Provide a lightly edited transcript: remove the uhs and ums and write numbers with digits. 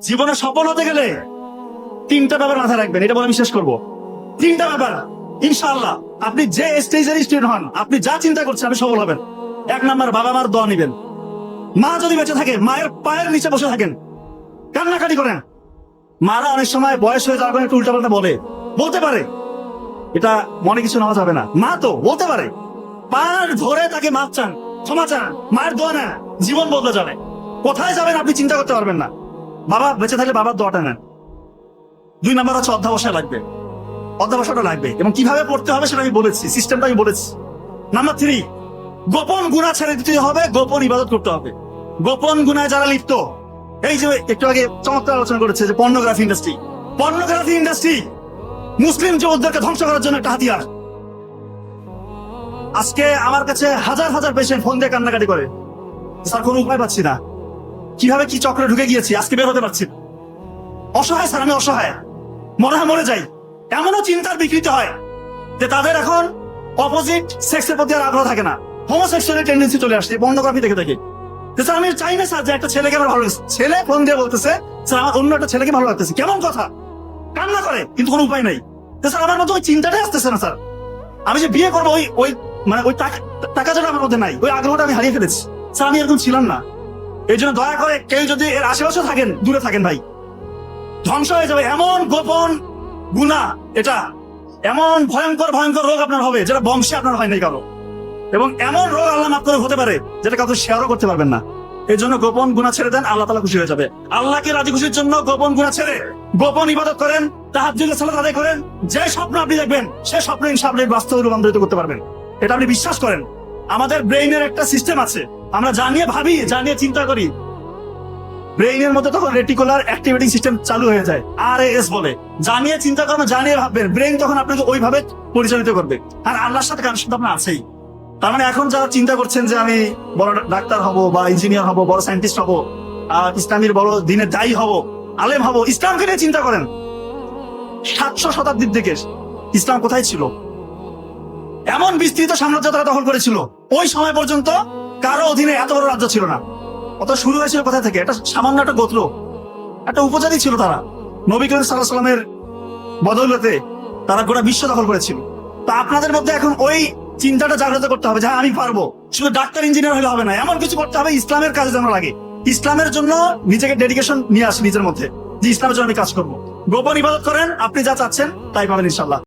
জীবনে সফল হতে গেলে তিনটা ব্যাপার মাথায় রাখবেন, এটা বলে বিশ্বাস করবো। তিনটা ব্যাপার ইনশাআল্লাহ, আপনি যে স্টেজের স্টুডেন্ট হন, আপনি যা চিন্তা করছেন আপনি সফল হবেন। এক নাম্বার, বাবা মার দোয়া নিবেন। মা যদি বেঁচে থাকে মায়ের পায়ের নিচে বসে থাকেন, কান্নাকাটি করেন। মারা অনেক সময় বয়স হয়ে যাওয়ার পর একটু উল্টাপাল্টা বলতে পারে, এটা মনে কিছু নেওয়া যাবে না। মা তো বলতে পারে, পায়ের ধরে তাকে মাপ চান, ক্ষমা চান, মায়ের দোয়া নেন, জীবন বদলে যাবে। কোথায় যাবেন আপনি চিন্তা করতে পারবেন না। বাবা বেঁচে থাকলে বাবার দোয়াটা নেন। দুই নাম্বার হচ্ছে অধ্যাবসায় লাগবে, অধ্যাবসায়টা লাগবে, এবং কিভাবে পড়তে হবে সেটা আমি বলেছি, সিস্টেমটা আমি বলেছি। নাম্বার 3, গোপন গুনাহ ছেড়ে দিতে হবে, গোপন ইবাদত করতে হবে। গোপন গুনায় যারা লিপ্ত, এই যে একটু আগে চমৎকার আলোচনা করেছে যে পর্নোগ্রাফি ইন্ডাস্ট্রি মুসলিম যুবকদেরকে ধ্বংস করার জন্য একটা হাতিয়ার। আজকে আমার কাছে হাজার হাজার পেশেন্ট ফোন দিয়ে কান্নাকাটি করে, স্যার কোনো উপায় পাচ্ছি না, কিভাবে কি চক্রে ঢুকে গিয়েছি, আজকে বের হতে পারছি না। অসহায় স্যার, আমি অসহায়, মনে হয় মরে যাই। এমনও চিন্তার বিকৃতি হয় যে তাদের এখন অপোজিট সেক্সের প্রতি আর আগ্রহ থাকে না, হোমোসেক্সুয়াল টেন্ডেন্সি চলে আসছে পর্নোগ্রাফি দেখে দেখে। স্যার আমি চাই না স্যার যে একটা ছেলেকে আমার ভালো লাগছে, ছেলে ফোন দিয়ে বলতেছে স্যার আমার অন্য একটা ছেলেকে ভালো লাগতেছে, কেমন কথা, কান্না করে, কিন্তু কোনো উপায় নাই। স্যার আমার মতো ওই চিন্তাটাই আসতেছে না স্যার, আমি যে বিয়ে করবো ওই মানে ওই টাকা যেন আমার মধ্যে নাই, ওই আগ্রহটা আমি হারিয়ে ফেলেছি। স্যার আমি এরকম ছিলাম না। এই জন্য দয়া করে কেউ যদি এর আশেপাশে থাকেন, দূরে থাকেন ভাই, ধ্বংস হয়ে যাবে। এমন গোপন গুনাহ এটা, এমন ভয়ঙ্কর ভয়ঙ্কর রোগ আপনার হবে যেটা বংশে আপনার হয় নাই কারো, এবং এমন রোগ আল্লাহ মাফ করে হতে পারে যেটা কাউকে শেয়ারও করতে পারবেন না। এই জন্য গোপন গুনাহ ছেড়ে দেন, আল্লাহ তাআলা খুশি হয়ে যাবে। আল্লাহকে রাজি খুশির জন্য গোপন গুনাহ ছেড়ে গোপন ইবাদত করেন, তাহাজ্জুদের সালাত আদায় করেন। যে স্বপ্ন আপনি দেখবেন সে স্বপ্ন ইনশাআল্লাহ বাস্তবে রূপান্তরিত করতে পারবেন, এটা আপনি বিশ্বাস করেন। আমাদের ব্রেইনের একটা সিস্টেম আছে, আমরা জানিয়ে ভাবি, জানিয়ে চিন্তা করি, ব্রেইনের মধ্যে তখন রেটিকুলার অ্যাক্টিভেটিং সিস্টেম চালু হয়ে যায়, RAS বলে। জানিয়ে চিন্তা করবেন, জানিয়ে ভাববেন, ব্রেইন তখন আপনাকে ওইভাবে পরিচালিত করবে। আর আল্লাহর সাথে কানেকশন আপনার আছেই। তার মানে এখন যারা চিন্তা করছেন যে আমি বড় ডাক্তার হব বা ইঞ্জিনিয়ার হব, বড় সায়েন্টিস্ট হব, ইসলামের বড় দিনের দায়ী হব, আলেম হব, ইসলামকে নিয়ে চিন্তা করেন। 700 শতাব্দীর দিকে ইসলাম কোথায় ছিল? এমন বিস্তৃত সাম্রাজ্য তারা দখল করেছিল, ওই সময় পর্যন্ত কারো অধীনে এত বড় রাজ্য ছিল না। অত শুরু হয়েছিল কোথা থেকে? একটা সামান্য একটা গোত্র, একটা উপজাতি ছিল তারা। নবী করিম সাল্লাল্লাহু আলাইহি ওয়াসাল্লামের বদৌলতে তারা গোটা বিশ্ব দখল করেছিল। তো আপনাদের মধ্যে এখন ওই চিন্তাটা জাগ্রত করতে হবে যে আমি পারবো। শুধু ডাক্তার ইঞ্জিনিয়ার হলে হবে না, এমন কিছু করতে হবে ইসলামের কাজে যেন লাগে, ইসলামের জন্য নিজেকে ডেডিকেশন নিয়ে আসি নিজের মধ্যে, যে ইসলামের জন্য আমি কাজ করবো। গোপন ইবাদত করেন, আপনি যা চাচ্ছেন তাই পাবেন ইনশাআল্লাহ।